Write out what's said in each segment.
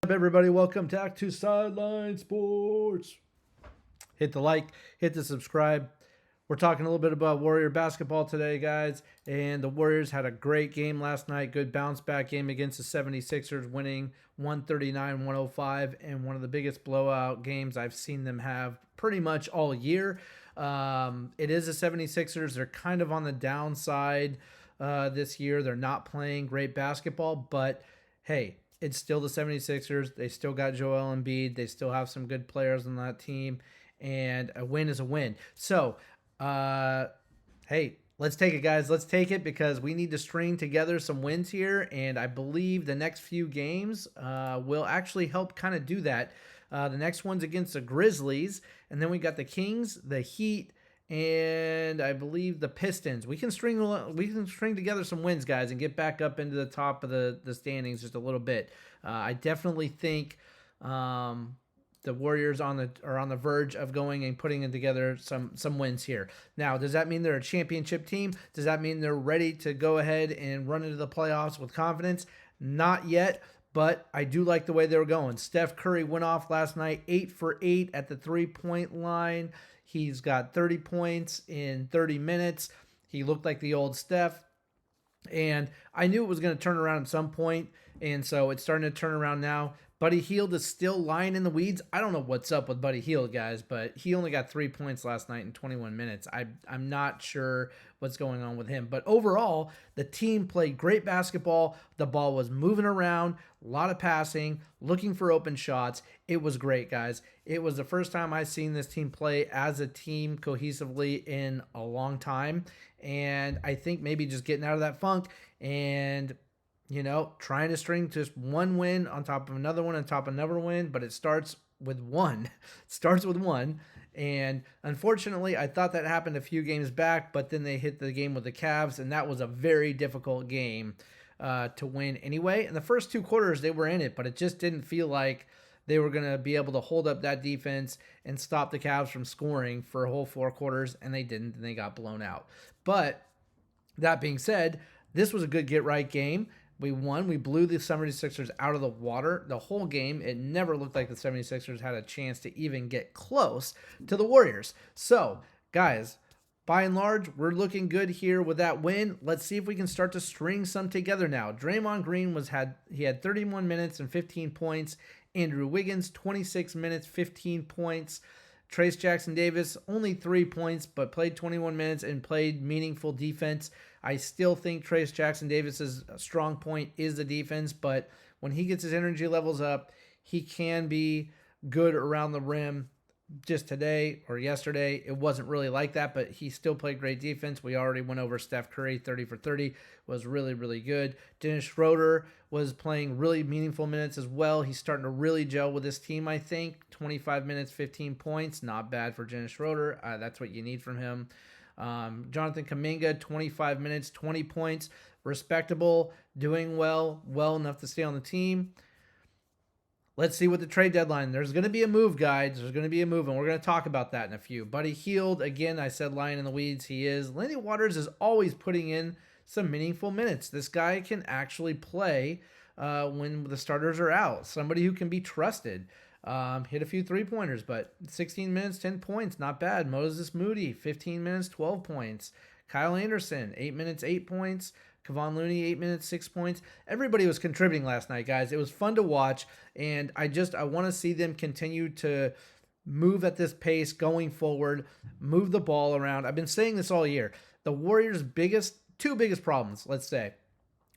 Up, everybody? Welcome back to Sideline Sports. Hit the like, hit the subscribe. We're talking a little bit about Warrior basketball today, guys. And the Warriors had a great game last night. Good bounce back game against the 76ers, winning 139-105, and one of the biggest blowout games I've seen them have pretty much all year. It is the 76ers. They're kind of on the downside this year. They're not playing great basketball, but hey, it's still the 76ers. They still got Joel Embiid. They still have some good players on that team, and a win is a win. So, hey, let's take it, guys. Let's take it because we need to string together some wins here, and I believe the next few games will actually help kind of do that. The next one's against the Grizzlies, and then we got the Kings, the Heat, and I believe the Pistons. We can string together some wins, guys, and get back up into the top of the standings just a little bit. I definitely think the Warriors are on the verge of going and putting together some wins here. Now, does that mean they're a championship team? Does that mean they're ready to go ahead and run into the playoffs with confidence? Not yet. But I do like the way they were going. Steph Curry went off last night, 8 for 8 at the three-point line. He's got 30 points in 30 minutes. He looked like the old Steph. And I knew it was going to turn around at some point, and so it's starting to turn around now. Buddy Hield is still lying in the weeds. I don't know what's up with Buddy Hield, guys, but he only got 3 points last night in 21 minutes. I'm not sure what's going on with him. But overall, the team played great basketball. The ball was moving around, a lot of passing, looking for open shots. It was great, guys. It was the first time I've seen this team play as a team cohesively in a long time. And I think maybe just getting out of that funk and trying to string just one win on top of another one on top of another win, but it starts with one. It starts with one. And unfortunately, I thought that happened a few games back, but then they hit the game with the Cavs, and that was a very difficult game to win anyway. In the first two quarters, they were in it, but it just didn't feel like they were going to be able to hold up that defense and stop the Cavs from scoring for a whole four quarters, and they didn't, and they got blown out. But that being said, this was a good get-right game. We won. We blew the 76ers out of the water the whole game. It never looked like the 76ers had a chance to even get close to the Warriors. So, guys, by and large, we're looking good here with that win. Let's see if we can start to string some together now. Draymond Green had 31 minutes and 15 points. Andrew Wiggins, 26 minutes, 15 points. Trayce Jackson-Davis, only 3 points, but played 21 minutes and played meaningful defense. I still think Trayce Jackson-Davis's strong point is the defense, but when he gets his energy levels up, he can be good around the rim. Just today or yesterday, it wasn't really like that, but he still played great defense. We already went over Steph Curry, 30 for 30, was really, really good. Dennis Schroeder was playing really meaningful minutes as well. He's starting to really gel with this team, I think. 25 minutes, 15 points, not bad for Dennis Schroeder. That's what you need from him. Jonathan Kuminga, 25 minutes, 20 points, respectable, doing well enough to stay on the team. Let's see what the trade deadline. There's going to be a move, guys. There's going to be a move, and we're going to talk about that in a few. Buddy Hield, again, I said lying in the weeds. He is. Lenny Waters is always putting in some meaningful minutes. This guy can actually play when the starters are out. Somebody who can be trusted. Hit a few three-pointers, but 16 minutes, 10 points, not bad. Moses Moody, 15 minutes, 12 points. Kyle Anderson, 8 minutes, 8 points. Kevon Looney, 8 minutes, 6 points. Everybody was contributing last night, guys. It was fun to watch, and I want to see them continue to move at this pace going forward, move the ball around. I've been saying this all year. The Warriors' two biggest problems, let's say.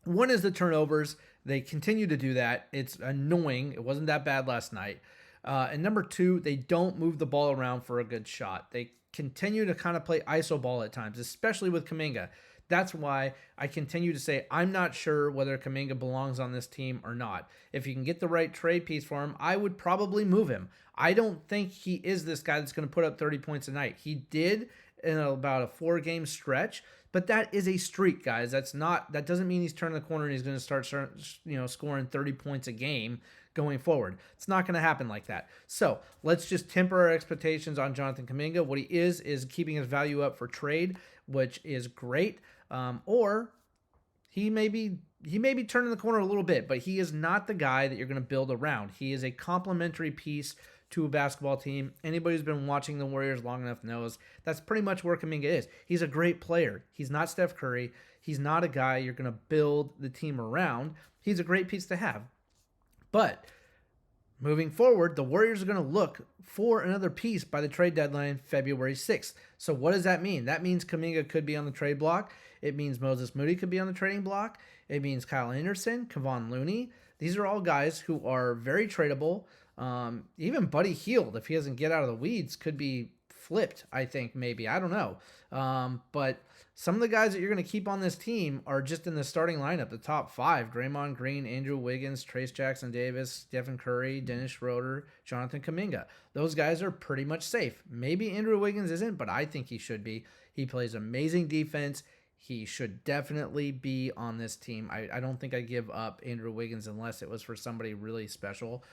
One is the turnovers. They continue to do that. It's annoying. It wasn't that bad last night. And number two, they don't move the ball around for a good shot. They continue to kind of play iso ball at times, especially with Kuminga. That's why I continue to say I'm not sure whether Kuminga belongs on this team or not. If you can get the right trade piece for him, I would probably move him. I don't think he is this guy that's going to put up 30 points a night. He did in about a 4-game stretch, but that is a streak, guys. That doesn't mean he's turning the corner and he's going to start scoring 30 points a game going forward. It's not going to happen like that. So let's just temper our expectations on Jonathan Kuminga. What he is keeping his value up for trade, which is great. Or he may be turning the corner a little bit, but he is not the guy that you're going to build around. He is a complementary piece to a basketball team. Anybody who's been watching the Warriors long enough knows that's pretty much where Kuminga is. He's a great player. He's not Steph Curry. He's not a guy you're going to build the team around. He's a great piece to have. But moving forward, the Warriors are going to look for another piece by the trade deadline February 6th. So what does that mean? That means Kuminga could be on the trade block. It means Moses Moody could be on the trading block. It means Kyle Anderson, Kevon Looney. These are all guys who are very tradable. Even Buddy Hield, if he doesn't get out of the weeds, could be flipped, I think, maybe. I don't know. But some of the guys that you're going to keep on this team are just in the starting lineup, the top 5. Draymond Green, Andrew Wiggins, Trace Jackson-Davis, Stephen Curry, Dennis Schroeder, Jonathan Kuminga. Those guys are pretty much safe. Maybe Andrew Wiggins isn't, but I think he should be. He plays amazing defense. He should definitely be on this team. I don't think I'd give up Andrew Wiggins unless it was for somebody really special.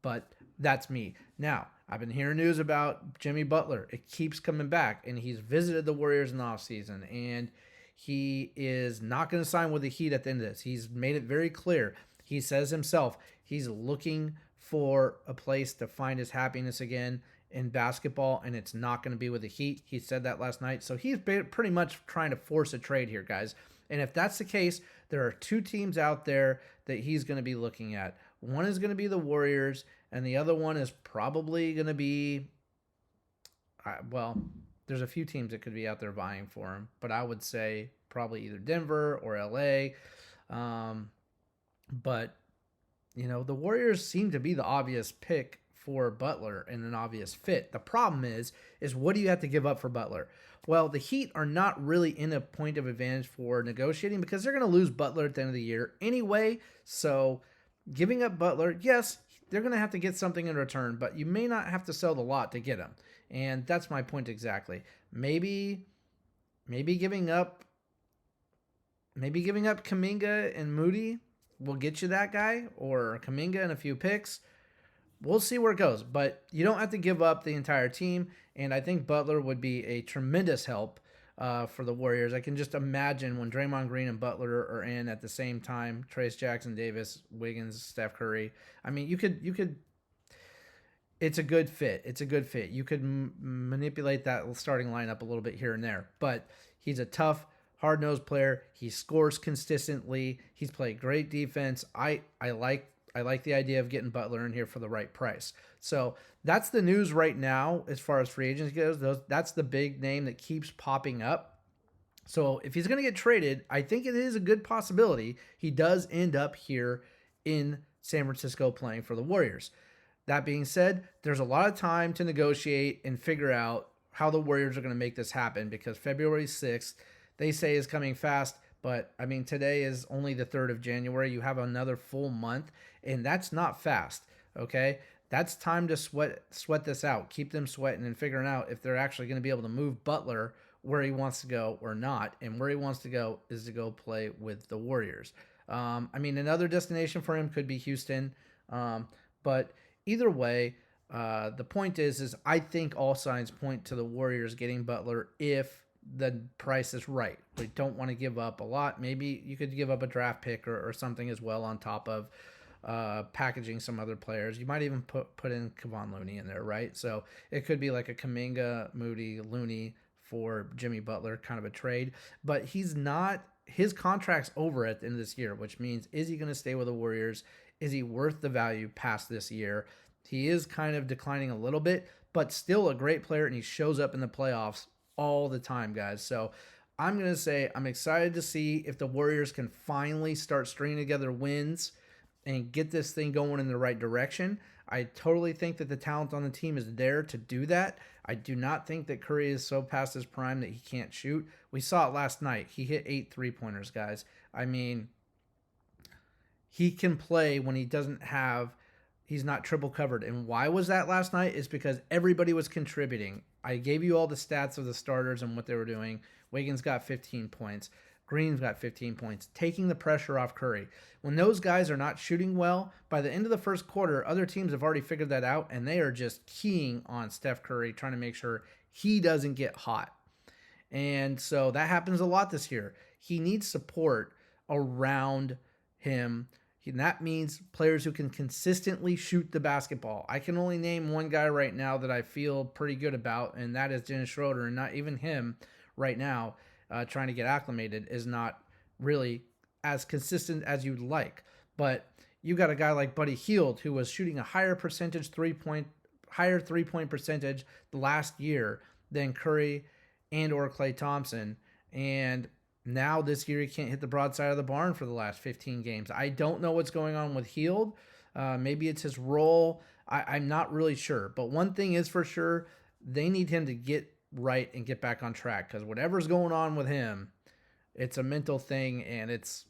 But that's me. Now, I've been hearing news about Jimmy Butler. It keeps coming back, and he's visited the Warriors in the offseason, and he is not going to sign with the Heat at the end of this. He's made it very clear. He says himself he's looking for a place to find his happiness again in basketball, and it's not going to be with the Heat. He said that last night. So he's pretty much trying to force a trade here, guys. And if that's the case, there are 2 teams out there that he's going to be looking at. One is going to be the Warriors, and the other one is probably going to be, well, there's a few teams that could be out there vying for him, but I would say probably either Denver or LA. But, you know, the Warriors seem to be the obvious pick for Butler and an obvious fit. The problem is what do you have to give up for Butler? Well, the Heat are not really in a point of advantage for negotiating because they're going to lose Butler at the end of the year anyway. So giving up Butler, yes, they're going to have to get something in return, but you may not have to sell the lot to get him. And that's my point exactly. Maybe giving up Kuminga and Moody will get you that guy, or Kuminga and a few picks. We'll see where it goes, but you don't have to give up the entire team, and I think Butler would be a tremendous help for the Warriors. I can just imagine when Draymond Green and Butler are in at the same time, Trace Jackson-Davis, Wiggins, Steph Curry. I mean, you could. It's a good fit. You could manipulate that starting lineup a little bit here and there, but he's a tough, hard-nosed player. He scores consistently. He's played great defense. I like the idea of getting Butler in here for the right price. So that's the news right now as far as free agents goes. That's the big name that keeps popping up. So if he's going to get traded, I think it is a good possibility he does end up here in San Francisco playing for the Warriors. That being said, there's a lot of time to negotiate and figure out how the Warriors are going to make this happen because February 6th, they say is coming fast. But, I mean, today is only the 3rd of January. You have another full month, and that's not fast, okay? That's time to sweat this out. Keep them sweating and figuring out if they're actually going to be able to move Butler where he wants to go or not. And where he wants to go is to go play with the Warriors. I mean, another destination for him could be Houston. But either way, the point is I think all signs point to the Warriors getting Butler if the price is right. We don't want to give up a lot. Maybe you could give up a draft pick or something as well on top of packaging some other players. You might even put in Kevon Looney in there, right? So it could be like a Kuminga, Moody, Looney for Jimmy Butler kind of a trade. But he's not. His contract's over at the end of this year, which means is he going to stay with the Warriors? Is he worth the value past this year? He is kind of declining a little bit, but still a great player, and he shows up in the playoffs all the time, guys. So I'm going to say I'm excited to see if the Warriors can finally start stringing together wins and get this thing going in the right direction. I totally think that the talent on the team is there to do that. I do not think that Curry is so past his prime that he can't shoot. We saw it last night. He hit 8 3-pointers, guys. I mean, he can play when he's not triple covered. And why was that last night? Is because everybody was contributing. I gave you all the stats of the starters and what they were doing. Wiggins got 15 points. Green's got 15 points, taking the pressure off Curry. When those guys are not shooting well, by the end of the first quarter, other teams have already figured that out, and they are just keying on Steph Curry, trying to make sure he doesn't get hot. And so that happens a lot this year. He needs support around him. And that means players who can consistently shoot the basketball. I can only name one guy right now that I feel pretty good about, and that is Dennis Schroeder. And not even him right now, trying to get acclimated, is not really as consistent as you'd like. But you got a guy like Buddy Hield who was shooting a higher three point percentage the last year than Curry and or Klay Thompson. And now this year he can't hit the broadside of the barn for the last 15 games. I don't know what's going on with Hield. Maybe it's his role. I'm not really sure. But one thing is for sure, they need him to get right and get back on track, because whatever's going on with him, it's a mental thing, and it's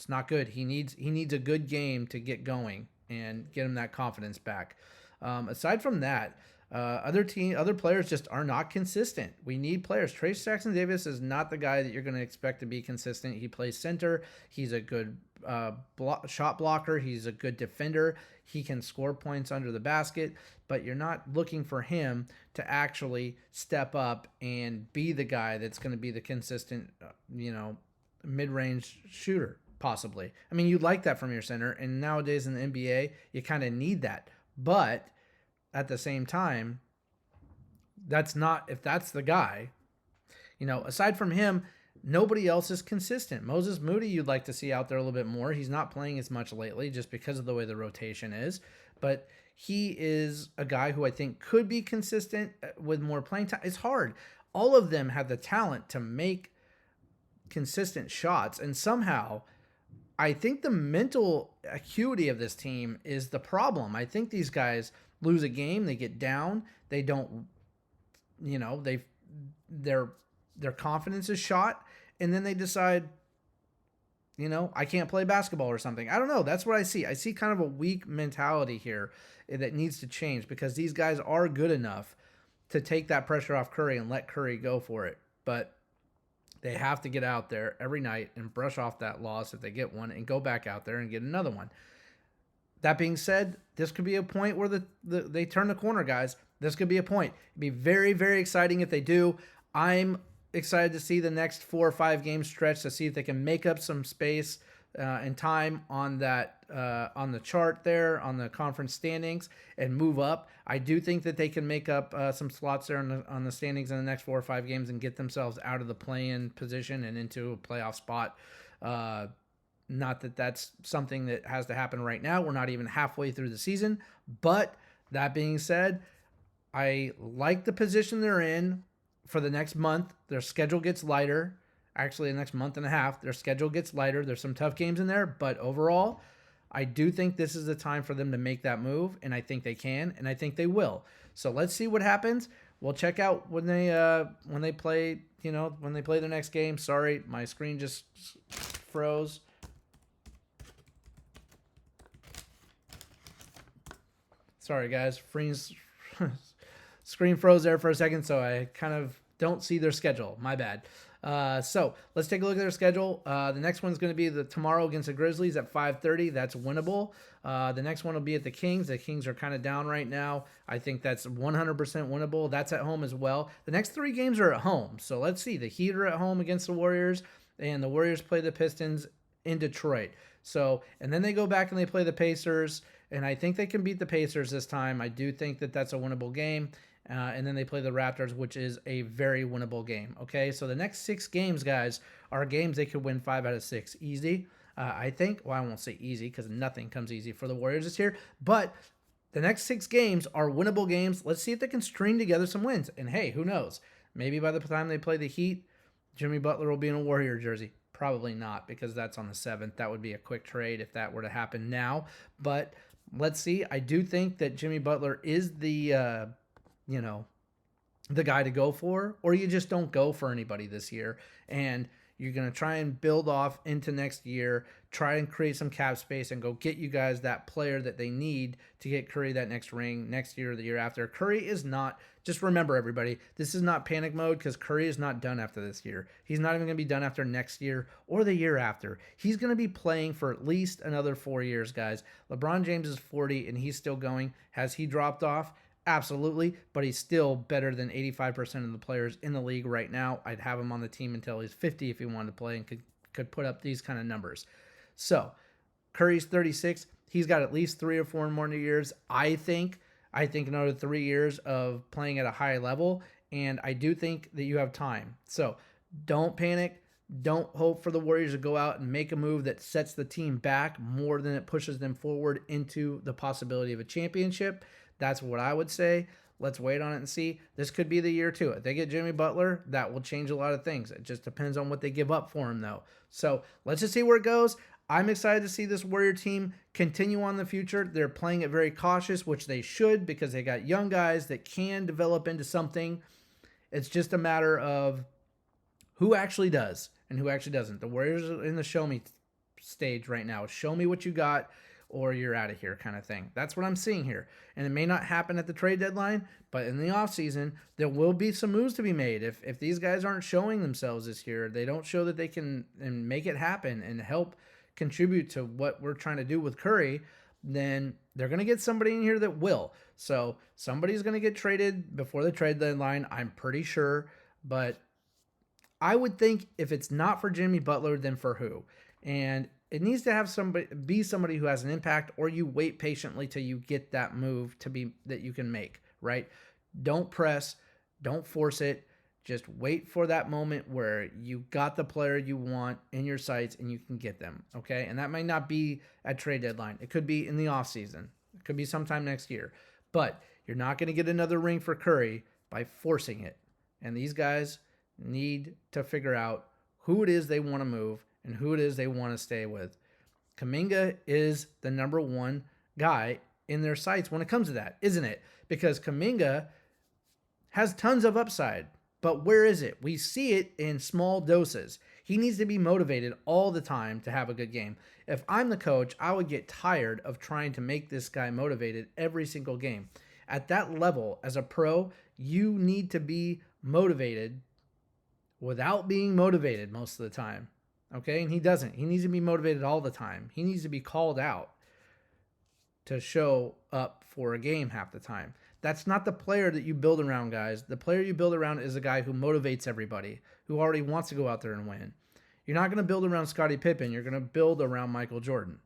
not good. He needs a good game to get going and get him that confidence back. Aside from that, other players just are not consistent. We need players. Trace Jackson Davis is not the guy that you're going to expect to be consistent. He plays center. He's a good shot blocker. He's a good defender. He can score points under the basket, but you're not looking for him to actually step up and be the guy that's going to be the consistent, mid-range shooter, possibly. I mean, you'd like that from your center, and nowadays in the NBA, you kind of need that. But at the same time, if that's the guy, aside from him, nobody else is consistent. Moses Moody, you'd like to see out there a little bit more. He's not playing as much lately just because of the way the rotation is, but he is a guy who I think could be consistent with more playing time. It's hard. All of them have the talent to make consistent shots, and somehow I think the mental acuity of this team is the problem. I think these guys lose a game, they get down, they don't, their confidence is shot, and then they decide, I can't play basketball or something. I don't know. That's what I see. I see kind of a weak mentality here that needs to change, because these guys are good enough to take that pressure off Curry and let Curry go for it. But they have to get out there every night and brush off that loss if they get one, and go back out there and get another one. That being said, this could be a point where they turn the corner, guys. This could be a point. It'd be very, very exciting if they do. I'm excited to see the next 4 or 5 game stretch to see if they can make up some space and time on that on the chart there, on the conference standings, and move up. I do think that they can make up some slots there on the standings in the next 4 or 5 games and get themselves out of the play-in position and into a playoff spot. Not that that's something that has to happen right now. We're not even halfway through the season. But that being said, I like the position they're in for the next month. Their schedule gets lighter. Actually, the next month and a half, their schedule gets lighter. There's some tough games in there. But overall, I do think this is the time for them to make that move. And I think they can. And I think they will. So let's see what happens. We'll check out when they play, when they play their next game. Sorry, my screen just froze. Sorry, guys. Screen froze there for a second, so I kind of don't see their schedule. My bad. So let's take a look at their schedule. The next one's going to be tomorrow against the Grizzlies at 5:30. That's winnable. The next one will be at the Kings. The Kings are kind of down right now. I think that's 100% winnable. That's at home as well. The next 3 games are at home. So let's see. The Heat are at home against the Warriors, and the Warriors play the Pistons in Detroit. So, and then they go back and they play the Pacers, and I think they can beat the Pacers this time. I do think that that's a winnable game. And then they play the Raptors, which is a very winnable game. Okay, so the next 6 games, guys, are games they could win 5 out of 6. Easy, I think. Well, I won't say easy because nothing comes easy for the Warriors this year. But the next 6 games are winnable games. Let's see if they can string together some wins. And hey, who knows? Maybe by the time they play the Heat, Jimmy Butler will be in a Warrior jersey. Probably not, because that's on the 7th. That would be a quick trade if that were to happen now. But let's see. I do think that Jimmy Butler is the guy to go for, or you just don't go for anybody this year, and you're going to try and build off into next year, try and create some cap space and go get you guys that player that they need to get Curry that next ring next year or the year after. Curry is not, just remember everybody, this is not panic mode, because Curry is not done after this year. He's not even going to be done after next year or the year after. He's going to be playing for at least another 4 years, guys. LeBron James is 40 and he's still going. Has he dropped off? Absolutely, but he's still better than 85% of the players in the league right now. I'd have him on the team until he's 50 if he wanted to play and could put up these kind of numbers. So Curry's 36. He's got at least 3 or 4 more years. I think another 3 years of playing at a high level, and I do think that you have time. So don't panic. Don't hope for the Warriors to go out and make a move that sets the team back more than it pushes them forward into the possibility of a championship. That's what I would say. Let's wait on it and see. This could be the year too. If they get Jimmy Butler, that will change a lot of things. It just depends on what they give up for him, though. So let's just see where it goes. I'm excited to see this Warrior team continue on in the future. They're playing it very cautious, which they should, because they got young guys that can develop into something. It's just a matter of who actually does and who actually doesn't. The Warriors are in the show me stage right now. Show me what you got or you're out of here kind of thing. That's what I'm seeing here. And it may not happen at the trade deadline, but in the offseason, there will be some moves to be made. If these guys aren't showing themselves this year, they don't show that they can and make it happen and help contribute to what we're trying to do with Curry, then they're going to get somebody in here that will. So somebody's going to get traded before the trade deadline, I'm pretty sure. But I would think if it's not for Jimmy Butler, then for who? And it needs to have somebody who has an impact, or you wait patiently till you get that move to be that you can make, right? Don't press, don't force it. Just wait for that moment where you got the player you want in your sights and you can get them, okay? And that might not be at trade deadline. It could be in the offseason. It could be sometime next year. But you're not going to get another ring for Curry by forcing it. And these guys need to figure out who it is they want to move and who it is they want to stay with. Kuminga is the number one guy in their sights when it comes to that, isn't it? Because Kuminga has tons of upside. But where is it? We see it in small doses. He needs to be motivated all the time to have a good game. If I'm the coach, I would get tired of trying to make this guy motivated every single game. At that level, as a pro, you need to be motivated without being motivated most of the time. Okay? And he doesn't. He needs to be motivated all the time. He needs to be called out to show up for a game half the time. That's not the player that you build around, guys. The player you build around is a guy who motivates everybody, who already wants to go out there and win. You're not going to build around Scottie Pippen. You're going to build around Michael Jordan.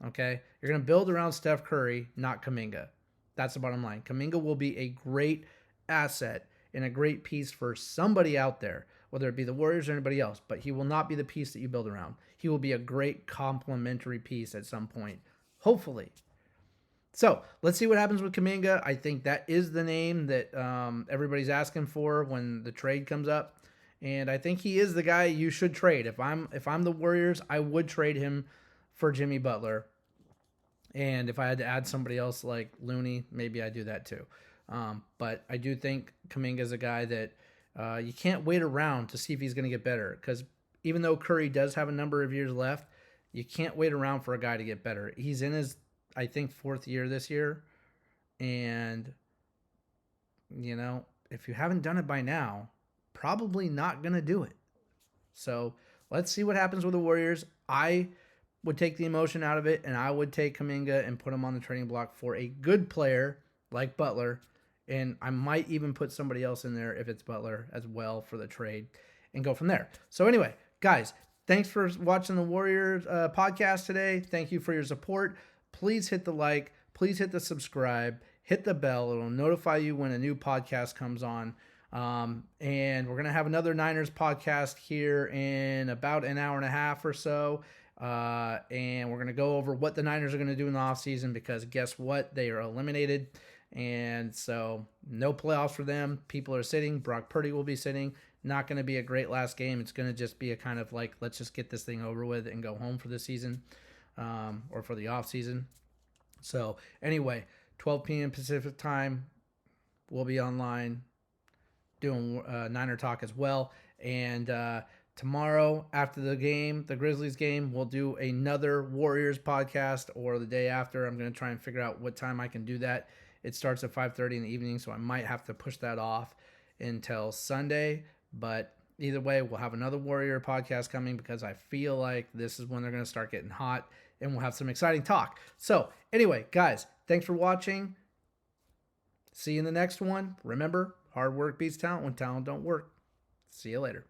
Okay? You're going to build around Steph Curry, not Kuminga. That's the bottom line. Kuminga will be a great asset and a great piece for somebody out there, whether it be the Warriors or anybody else, but he will not be the piece that you build around. He will be a great complementary piece at some point, hopefully. So let's see what happens with Kuminga. I think that is the name that everybody's asking for when the trade comes up, and I think he is the guy you should trade. If I'm the Warriors, I would trade him for Jimmy Butler, and if I had to add somebody else like Looney, maybe I'd do that too. But I do think Kuminga is a guy that you can't wait around to see if he's going to get better, because even though Curry does have a number of years left, you can't wait around for a guy to get better. He's in his, I think, 4th year this year. And, you know, if you haven't done it by now, probably not going to do it. So let's see what happens with the Warriors. I would take the emotion out of it, and I would take Kuminga and put him on the trading block for a good player like Butler. And I might even put somebody else in there if it's Butler as well for the trade and go from there. So anyway, guys, thanks for watching the Warriors podcast today. Thank you for your support. Please hit the like. Please hit the subscribe. Hit the bell. It'll notify you when a new podcast comes on. And we're going to have another Niners podcast here in about an hour and a half or so. And we're going to go over what the Niners are going to do in the offseason, because guess what? They are eliminated. And so no playoffs for them. People are sitting. Brock Purdy will be sitting. Not going to be a great last game. It's going to just be a kind of like, let's just get this thing over with and go home for the season, or for the off season. So anyway, 12 p.m. Pacific time, we'll be online doing Niner Talk as well. And tomorrow after the game, the Grizzlies game, we'll do another Warriors podcast, or the day after. I'm going to try and figure out what time I can do that. It starts at 5:30 in the evening, so I might have to push that off until Sunday. But either way, we'll have another Warrior podcast coming, because I feel like this is when they're going to start getting hot, and we'll have some exciting talk. So anyway, guys, thanks for watching. See you in the next one. Remember, hard work beats talent when talent don't work. See you later.